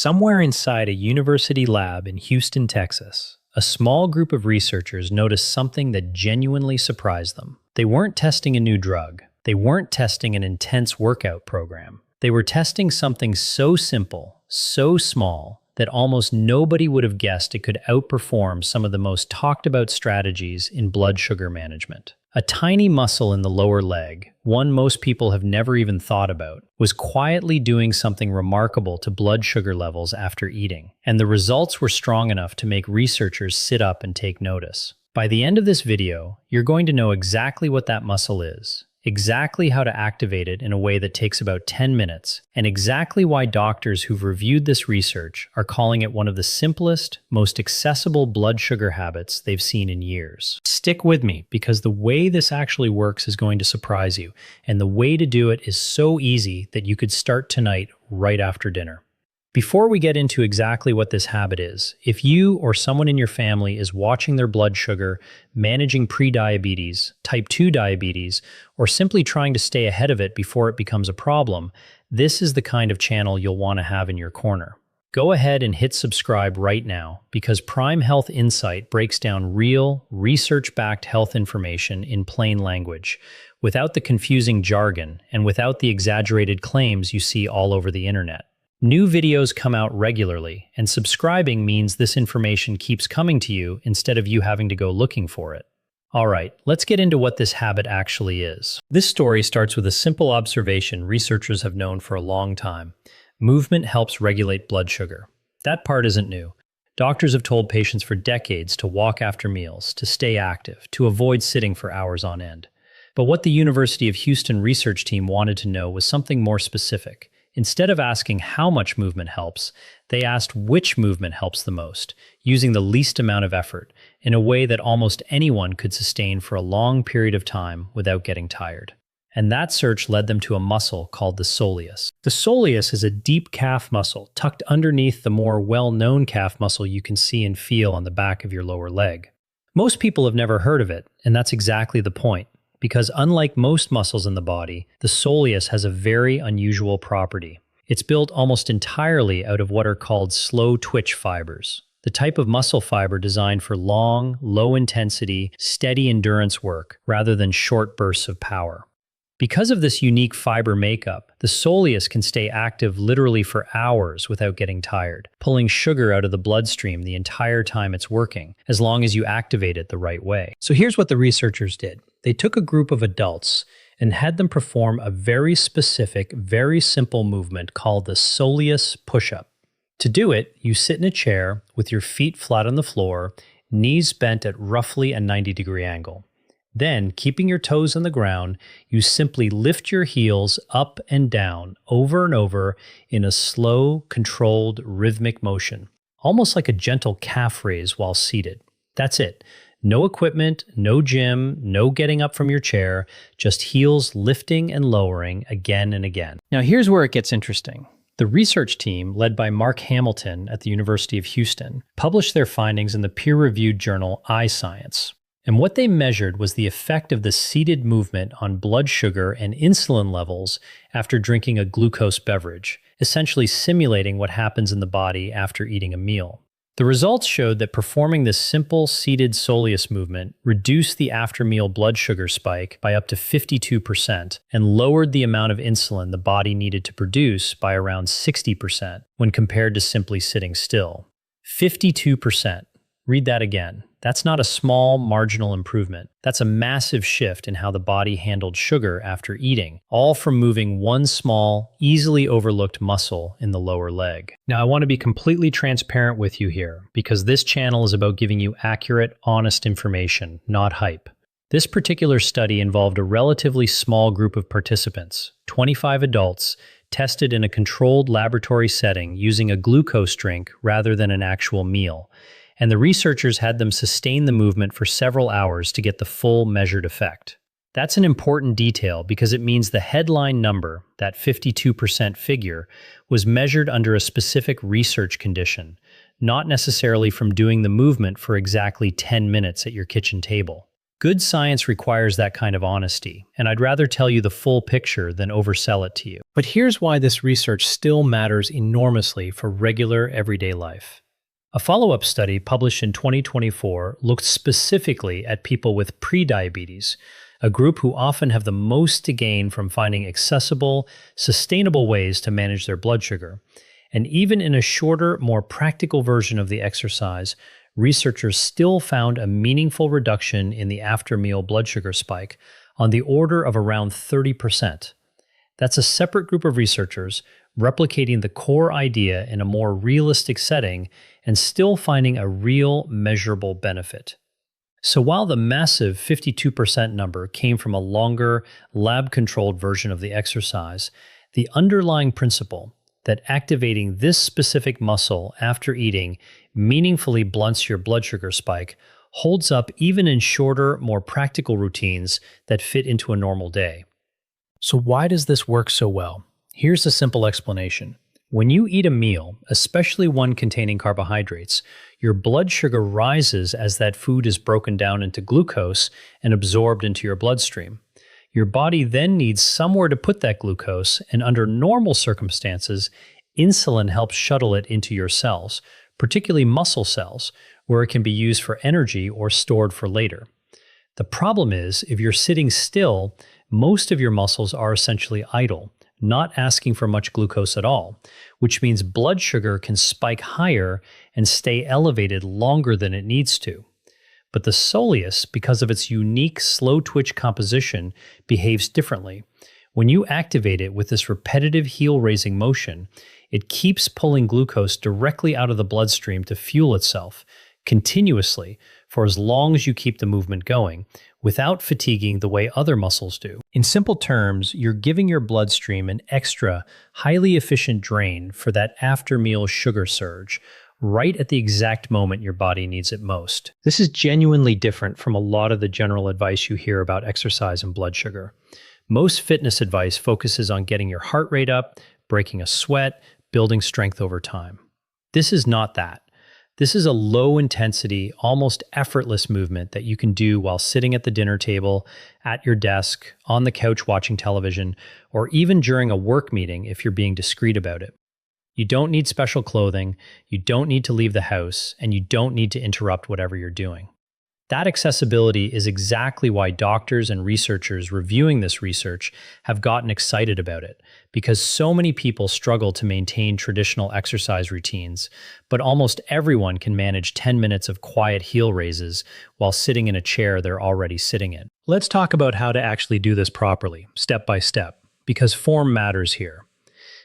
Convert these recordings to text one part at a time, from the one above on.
Somewhere inside a university lab in Houston, Texas, a small group of researchers noticed something that genuinely surprised them. They weren't testing a new drug. They weren't testing an intense workout program. They were testing something so simple, so small, that almost nobody would have guessed it could outperform some of the most talked about strategies in blood sugar management. A tiny muscle in the lower leg, one most people have never even thought about, was quietly doing something remarkable to blood sugar levels after eating, and the results were strong enough to make researchers sit up and take notice. By the end of this video, you're going to know exactly what that muscle is, exactly how to activate it in a way that takes about 10 minutes, and exactly why doctors who've reviewed this research are calling it one of the simplest, most accessible blood sugar habits they've seen in years. Stick with me, because the way this actually works is going to surprise you, and the way to do it is so easy that you could start tonight right after dinner. Before we get into exactly what this habit is, if you or someone in your family is watching their blood sugar, managing prediabetes, type 2 diabetes, or simply trying to stay ahead of it before it becomes a problem, this is the kind of channel you'll want to have in your corner. Go ahead and hit subscribe right now, because Prime Health Insight breaks down real, research-backed health information in plain language, without the confusing jargon and without the exaggerated claims you see all over the internet. New videos come out regularly, and subscribing means this information keeps coming to you instead of you having to go looking for it. Alright, let's get into what this habit actually is. This story starts with a simple observation researchers have known for a long time. Movement helps regulate blood sugar. That part isn't new. Doctors have told patients for decades to walk after meals, to stay active, to avoid sitting for hours on end. But what the University of Houston research team wanted to know was something more specific. Instead of asking how much movement helps, they asked which movement helps the most, using the least amount of effort, in a way that almost anyone could sustain for a long period of time without getting tired. And that search led them to a muscle called the soleus. The soleus is a deep calf muscle tucked underneath the more well-known calf muscle you can see and feel on the back of your lower leg. Most people have never heard of it, and that's exactly the point. Because unlike most muscles in the body, the soleus has a very unusual property. It's built almost entirely out of what are called slow twitch fibers, the type of muscle fiber designed for long, low-intensity, steady endurance work rather than short bursts of power. Because of this unique fiber makeup, the soleus can stay active literally for hours without getting tired, pulling sugar out of the bloodstream the entire time it's working, as long as you activate it the right way. So here's what the researchers did. They took a group of adults and had them perform a very specific, very simple movement called the Soleus push-up. To do it, you sit in a chair with your feet flat on the floor, knees bent at roughly a 90-degree angle. Then, keeping your toes on the ground, you simply lift your heels up and down over and over in a slow, controlled, rhythmic motion, almost like a gentle calf raise while seated. That's it. No equipment, no gym, no getting up from your chair, just heels lifting and lowering again and again. Now here's where it gets interesting. The research team, led by Mark Hamilton at the University of Houston, published their findings in the peer-reviewed journal iScience. And what they measured was the effect of the seated movement on blood sugar and insulin levels after drinking a glucose beverage, essentially simulating what happens in the body after eating a meal. The results showed that performing this simple seated soleus movement reduced the after-meal blood sugar spike by up to 52% and lowered the amount of insulin the body needed to produce by around 60% when compared to simply sitting still. 52%. Read that again. That's not a small, marginal improvement. That's a massive shift in how the body handled sugar after eating, all from moving one small, easily overlooked muscle in the lower leg. Now, I want to be completely transparent with you here, because this channel is about giving you accurate, honest information, not hype. This particular study involved a relatively small group of participants, 25 adults, tested in a controlled laboratory setting using a glucose drink rather than an actual meal. And the researchers had them sustain the movement for several hours to get the full measured effect. That's an important detail because it means the headline number, that 52% figure, was measured under a specific research condition, not necessarily from doing the movement for exactly 10 minutes at your kitchen table. Good science requires that kind of honesty, and I'd rather tell you the full picture than oversell it to you. But here's why this research still matters enormously for regular, everyday life. A follow-up study published in 2024 looked specifically at people with prediabetes, a group who often have the most to gain from finding accessible, sustainable ways to manage their blood sugar. And even in a shorter, more practical version of the exercise, researchers still found a meaningful reduction in the after-meal blood sugar spike on the order of around 30%. That's a separate group of researchers replicating the core idea in a more realistic setting and still finding a real measurable benefit. So while the massive 52% number came from a longer, lab-controlled version of the exercise, the underlying principle that activating this specific muscle after eating meaningfully blunts your blood sugar spike holds up even in shorter, more practical routines that fit into a normal day. So why does this work so well? Here's a simple explanation. When you eat a meal, especially one containing carbohydrates, your blood sugar rises as that food is broken down into glucose and absorbed into your bloodstream. Your body then needs somewhere to put that glucose, and under normal circumstances, insulin helps shuttle it into your cells, particularly muscle cells, where it can be used for energy or stored for later. The problem is, if you're sitting still, most of your muscles are essentially idle, not asking for much glucose at all, which means blood sugar can spike higher and stay elevated longer than it needs to. But the Soleus, because of its unique slow-twitch composition, behaves differently. When you activate it with this repetitive heel-raising motion, it keeps pulling glucose directly out of the bloodstream to fuel itself, continuously, for as long as you keep the movement going, without fatiguing the way other muscles do. In simple terms, you're giving your bloodstream an extra, highly efficient drain for that after-meal sugar surge, right at the exact moment your body needs it most. This is genuinely different from a lot of the general advice you hear about exercise and blood sugar. Most fitness advice focuses on getting your heart rate up, breaking a sweat, building strength over time. This is not that. This is a low-intensity, almost effortless movement that you can do while sitting at the dinner table, at your desk, on the couch watching television, or even during a work meeting if you're being discreet about it. You don't need special clothing, you don't need to leave the house, and you don't need to interrupt whatever you're doing. That accessibility is exactly why doctors and researchers reviewing this research have gotten excited about it, because so many people struggle to maintain traditional exercise routines, but almost everyone can manage 10 minutes of quiet heel raises while sitting in a chair they're already sitting in. Let's talk about how to actually do this properly, step by step, because form matters here.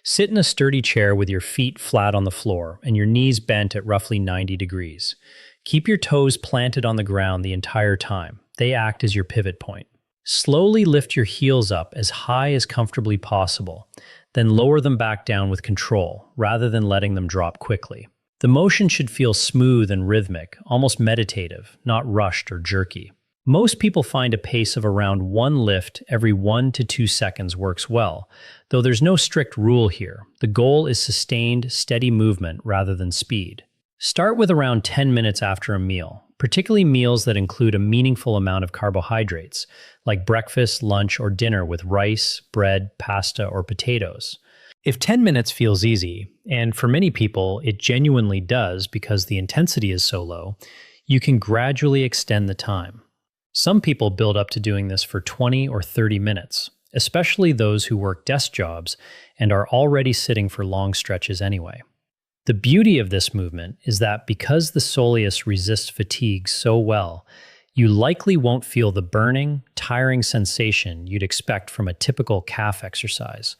Sit in a sturdy chair with your feet flat on the floor and your knees bent at roughly 90 degrees. Keep your toes planted on the ground the entire time. They act as your pivot point. Slowly lift your heels up as high as comfortably possible, then lower them back down with control, rather than letting them drop quickly. The motion should feel smooth and rhythmic, almost meditative, not rushed or jerky. Most people find a pace of around one lift every 1 to 2 seconds works well, though there's no strict rule here. The goal is sustained, steady movement rather than speed. Start with around 10 minutes after a meal, particularly meals that include a meaningful amount of carbohydrates, like breakfast, lunch, or dinner with rice, bread, pasta, or potatoes. If 10 minutes feels easy, and for many people it genuinely does because the intensity is so low, you can gradually extend the time. Some people build up to doing this for 20 or 30 minutes, especially those who work desk jobs and are already sitting for long stretches anyway. The beauty of this movement is that because the Soleus resists fatigue so well, you likely won't feel the burning, tiring sensation you'd expect from a typical calf exercise,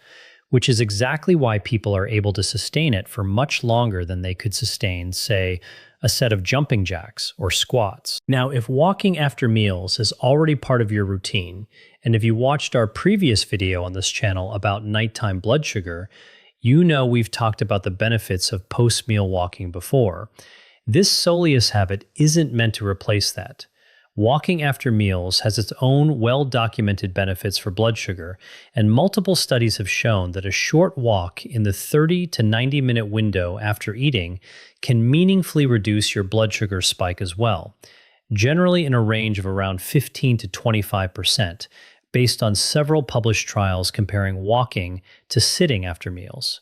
which is exactly why people are able to sustain it for much longer than they could sustain, say, a set of jumping jacks or squats. Now, if walking after meals is already part of your routine, and if you watched our previous video on this channel about nighttime blood sugar, you know we've talked about the benefits of post-meal walking before. This Soleus habit isn't meant to replace that. Walking after meals has its own well-documented benefits for blood sugar, and multiple studies have shown that a short walk in the 30 to 90-minute window after eating can meaningfully reduce your blood sugar spike as well. generally in a range of around 15 to 25%, based on several published trials comparing walking to sitting after meals.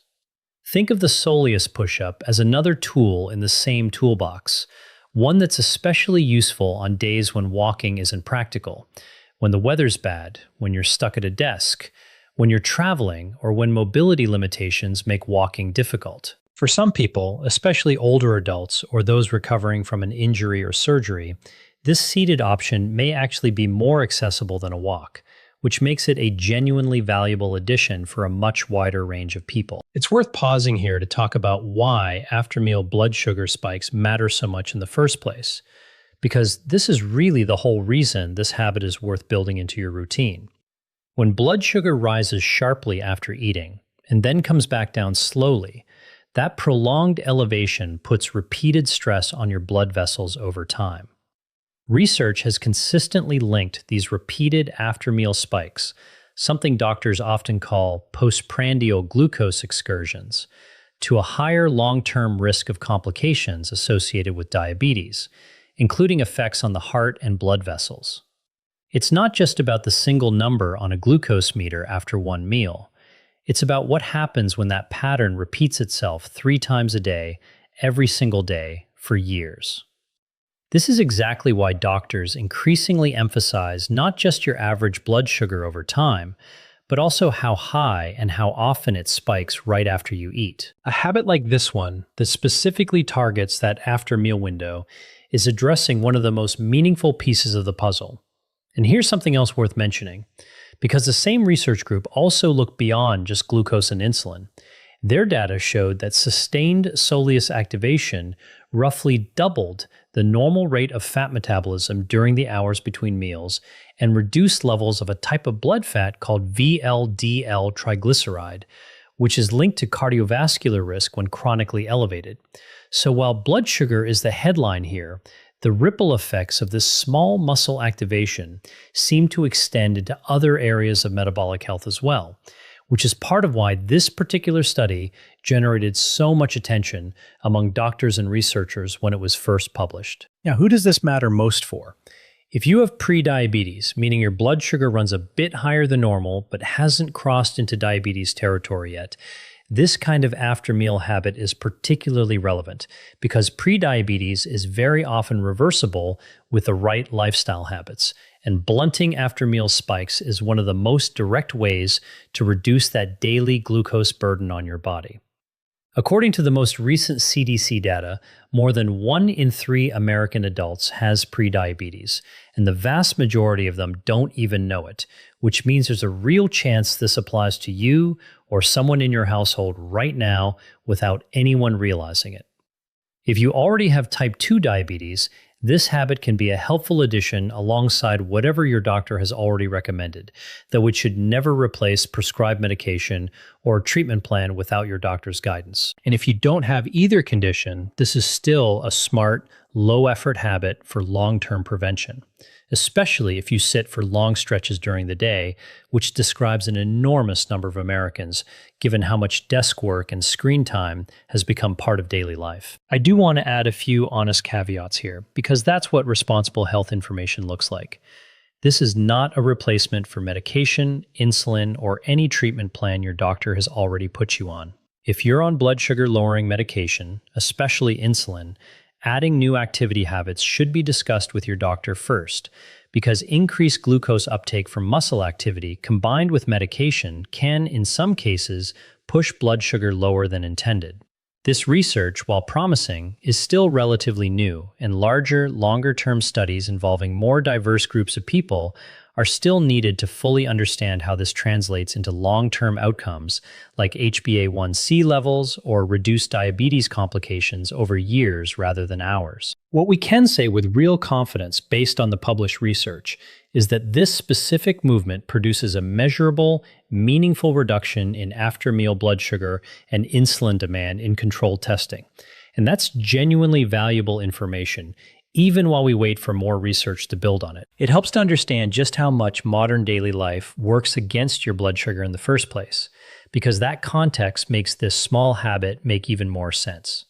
Think of the Soleus push-up as another tool in the same toolbox, one that's especially useful on days when walking isn't practical, when the weather's bad, when you're stuck at a desk, when you're traveling, or when mobility limitations make walking difficult. For some people, especially older adults or those recovering from an injury or surgery, this seated option may actually be more accessible than a walk, which makes it a genuinely valuable addition for a much wider range of people. It's worth pausing here to talk about why after-meal blood sugar spikes matter so much in the first place, because this is really the whole reason this habit is worth building into your routine. When blood sugar rises sharply after eating and then comes back down slowly, that prolonged elevation puts repeated stress on your blood vessels over time. Research has consistently linked these repeated after-meal spikes, something doctors often call postprandial glucose excursions, to a higher long-term risk of complications associated with diabetes, including effects on the heart and blood vessels. It's not just about the single number on a glucose meter after one meal. It's about what happens when that pattern repeats itself 3 times a day, every single day, for years. This is exactly why doctors increasingly emphasize not just your average blood sugar over time, but also how high and how often it spikes right after you eat. A habit like this one, that specifically targets that after-meal window, is addressing one of the most meaningful pieces of the puzzle. And here's something else worth mentioning, because the same research group also looked beyond just glucose and insulin. Their data showed that sustained Soleus activation roughly doubled the normal rate of fat metabolism during the hours between meals and reduced levels of a type of blood fat called VLDL triglyceride, which is linked to cardiovascular risk when chronically elevated. So while blood sugar is the headline here, the ripple effects of this small muscle activation seem to extend into other areas of metabolic health as well, which is part of why this particular study generated so much attention among doctors and researchers when it was first published. Now, who does this matter most for? If you have prediabetes, meaning your blood sugar runs a bit higher than normal but hasn't crossed into diabetes territory yet, this kind of after-meal habit is particularly relevant because prediabetes is very often reversible with the right lifestyle habits, and blunting after-meal spikes is one of the most direct ways to reduce that daily glucose burden on your body. According to the most recent CDC data, more than 1 in 3 American adults has prediabetes, and the vast majority of them don't even know it, which means there's a real chance this applies to you or someone in your household right now without anyone realizing it. If you already have type 2 diabetes, this habit can be a helpful addition alongside whatever your doctor has already recommended, though it should never replace prescribed medication or a treatment plan without your doctor's guidance. And if you don't have either condition, this is still a smart, low-effort habit for long-term prevention, especially if you sit for long stretches during the day, which describes an enormous number of Americans, given how much desk work and screen time has become part of daily life. I do want to add a few honest caveats here, because that's what responsible health information looks like. This is not a replacement for medication, insulin, or any treatment plan your doctor has already put you on. If you're on blood sugar lowering medication, especially insulin, adding new activity habits should be discussed with your doctor first, because increased glucose uptake from muscle activity combined with medication can, in some cases, push blood sugar lower than intended. This research, while promising, is still relatively new, and larger, longer-term studies involving more diverse groups of people are still needed to fully understand how this translates into long-term outcomes like HbA1c levels or reduced diabetes complications over years rather than hours. What we can say with real confidence based on the published research is that this specific movement produces a measurable, meaningful reduction in after-meal blood sugar and insulin demand in controlled testing. And that's genuinely valuable information, even while we wait for more research to build on it. It helps to understand just how much modern daily life works against your blood sugar in the first place, because that context makes this small habit make even more sense.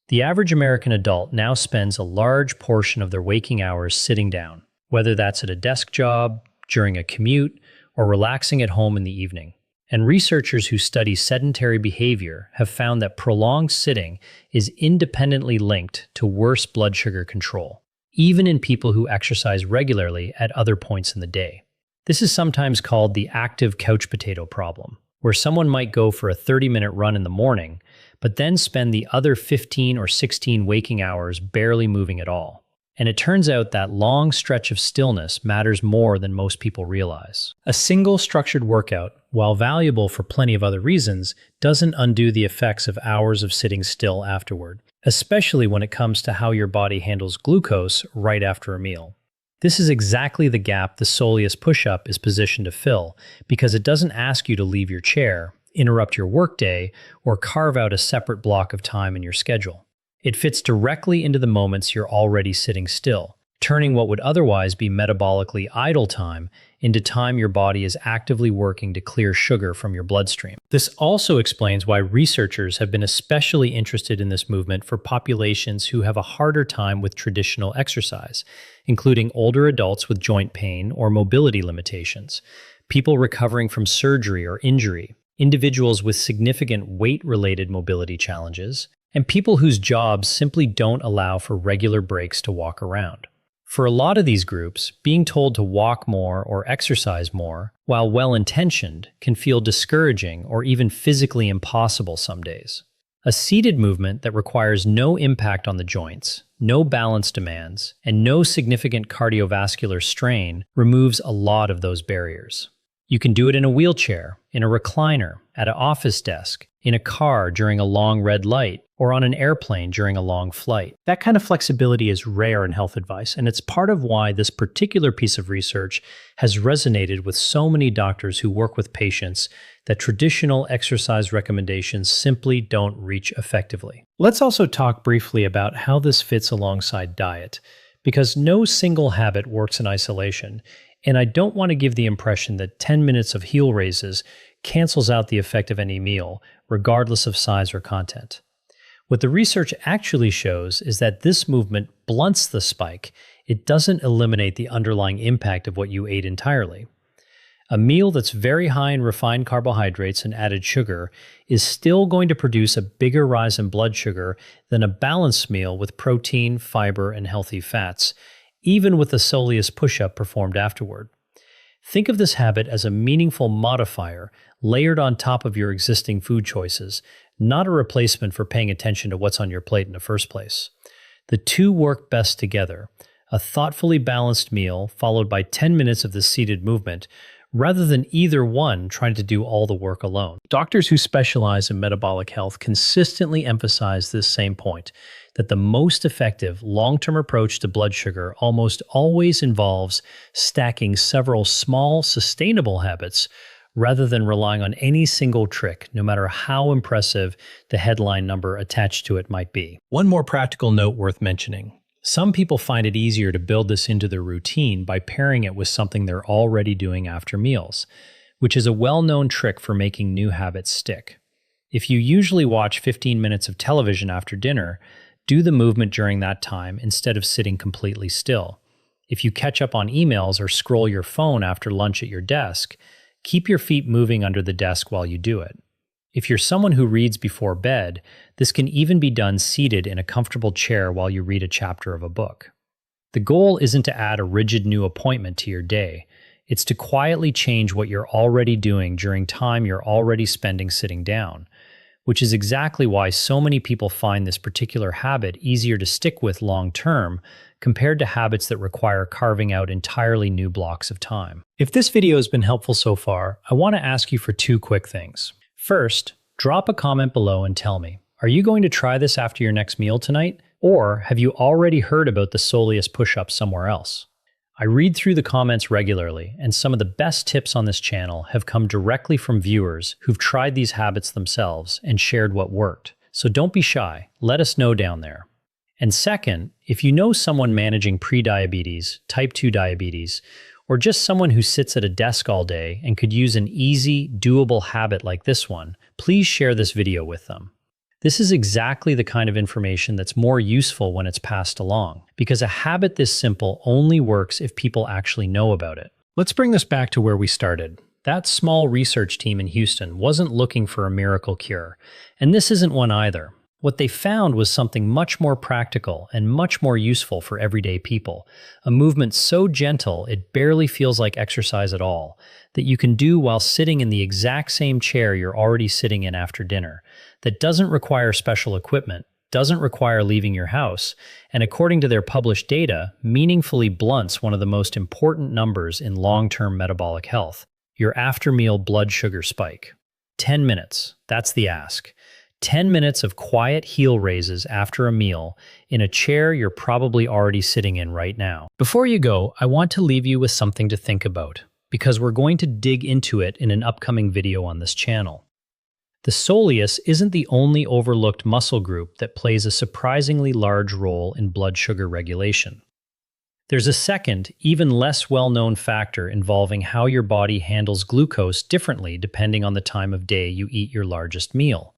The average American adult now spends a large portion of their waking hours sitting down, whether that's at a desk job, during a commute, or relaxing at home in the evening. And researchers who study sedentary behavior have found that prolonged sitting is independently linked to worse blood sugar control, even in people who exercise regularly at other points in the day. This is sometimes called the active couch potato problem, where someone might go for a 30-minute run in the morning, but then spend the other 15 or 16 waking hours barely moving at all. And it turns out that long stretch of stillness matters more than most people realize. A single structured workout, while valuable for plenty of other reasons, doesn't undo the effects of hours of sitting still afterward, especially when it comes to how your body handles glucose right after a meal. This is exactly the gap the Soleus push-up is positioned to fill, because it doesn't ask you to leave your chair, interrupt your workday, or carve out a separate block of time in your schedule. It fits directly into the moments you're already sitting still, turning what would otherwise be metabolically idle time into time your body is actively working to clear sugar from your bloodstream. This also explains why researchers have been especially interested in this movement for populations who have a harder time with traditional exercise, including older adults with joint pain or mobility limitations, people recovering from surgery or injury, individuals with significant weight-related mobility challenges, and people whose jobs simply don't allow for regular breaks to walk around. For a lot of these groups, being told to walk more or exercise more, while well-intentioned, can feel discouraging or even physically impossible some days. A seated movement that requires no impact on the joints, no balance demands, and no significant cardiovascular strain removes a lot of those barriers. You can do it in a wheelchair, in a recliner, at an office desk, in a car during a long red light, or on an airplane during a long flight. That kind of flexibility is rare in health advice, and it's part of why this particular piece of research has resonated with so many doctors who work with patients that traditional exercise recommendations simply don't reach effectively. Let's also talk briefly about how this fits alongside diet, because no single habit works in isolation, and I don't want to give the impression that 10 minutes of heel raises cancels out the effect of any meal, regardless of size or content. What the research actually shows is that this movement blunts the spike. It doesn't eliminate the underlying impact of what you ate entirely. A meal that's very high in refined carbohydrates and added sugar is still going to produce a bigger rise in blood sugar than a balanced meal with protein, fiber, and healthy fats, even with the Soleus push-up performed afterward. Think of this habit as a meaningful modifier layered on top of your existing food choices, not a replacement for paying attention to what's on your plate in the first place. The two work best together, a thoughtfully balanced meal followed by 10 minutes of the seated movement, rather than either one trying to do all the work alone. Doctors who specialize in metabolic health consistently emphasize this same point, that the most effective long-term approach to blood sugar almost always involves stacking several small, sustainable habits rather than relying on any single trick, no matter how impressive the headline number attached to it might be. One more practical note worth mentioning. Some people find it easier to build this into their routine by pairing it with something they're already doing after meals, which is a well-known trick for making new habits stick. If you usually watch 15 minutes of television after dinner, do the movement during that time instead of sitting completely still. If you catch up on emails or scroll your phone after lunch at your desk, keep your feet moving under the desk while you do it. If you're someone who reads before bed, this can even be done seated in a comfortable chair while you read a chapter of a book. The goal isn't to add a rigid new appointment to your day. It's to quietly change what you're already doing during time you're already spending sitting down, which is exactly why so many people find this particular habit easier to stick with long-term compared to habits that require carving out entirely new blocks of time. If this video has been helpful so far, I want to ask you for two quick things. First, drop a comment below and tell me, are you going to try this after your next meal tonight? Or have you already heard about the Soleus push-up somewhere else? I read through the comments regularly, and some of the best tips on this channel have come directly from viewers who've tried these habits themselves and shared what worked. So don't be shy, let us know down there. And second, if you know someone managing prediabetes, type 2 diabetes, or just someone who sits at a desk all day and could use an easy, doable habit like this one, please share this video with them. This is exactly the kind of information that's more useful when it's passed along, because a habit this simple only works if people actually know about it. Let's bring this back to where we started. That small research team in Houston wasn't looking for a miracle cure, and this isn't one either. What they found was something much more practical and much more useful for everyday people, a movement so gentle it barely feels like exercise at all, that you can do while sitting in the exact same chair you're already sitting in after dinner, that doesn't require special equipment, doesn't require leaving your house, and according to their published data, meaningfully blunts one of the most important numbers in long-term metabolic health, your after-meal blood sugar spike. 10 minutes, that's the ask. 10 minutes of quiet heel raises after a meal in a chair you're probably already sitting in right now. Before you go, I want to leave you with something to think about, because we're going to dig into it in an upcoming video on this channel. The soleus isn't the only overlooked muscle group that plays a surprisingly large role in blood sugar regulation. There's a second, even less well-known factor involving how your body handles glucose differently depending on the time of day you eat your largest meal.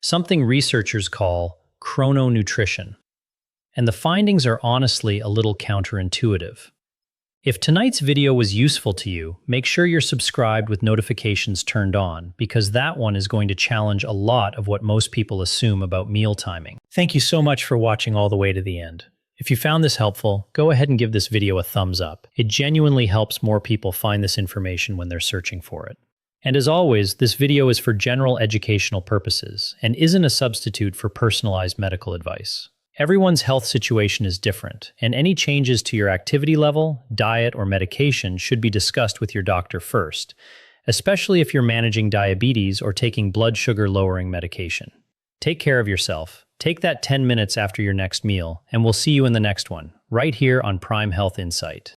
Something researchers call chrononutrition. And the findings are honestly a little counterintuitive. If tonight's video was useful to you, make sure you're subscribed with notifications turned on, because that one is going to challenge a lot of what most people assume about meal timing. Thank you so much for watching all the way to the end. If you found this helpful, go ahead and give this video a thumbs up. It genuinely helps more people find this information when they're searching for it. And as always, this video is for general educational purposes and isn't a substitute for personalized medical advice. Everyone's health situation is different, and any changes to your activity level, diet, or medication should be discussed with your doctor first, especially if you're managing diabetes or taking blood sugar lowering medication. Take care of yourself. Take that 10 minutes after your next meal, and we'll see you in the next one, right here on Prime Health Insight.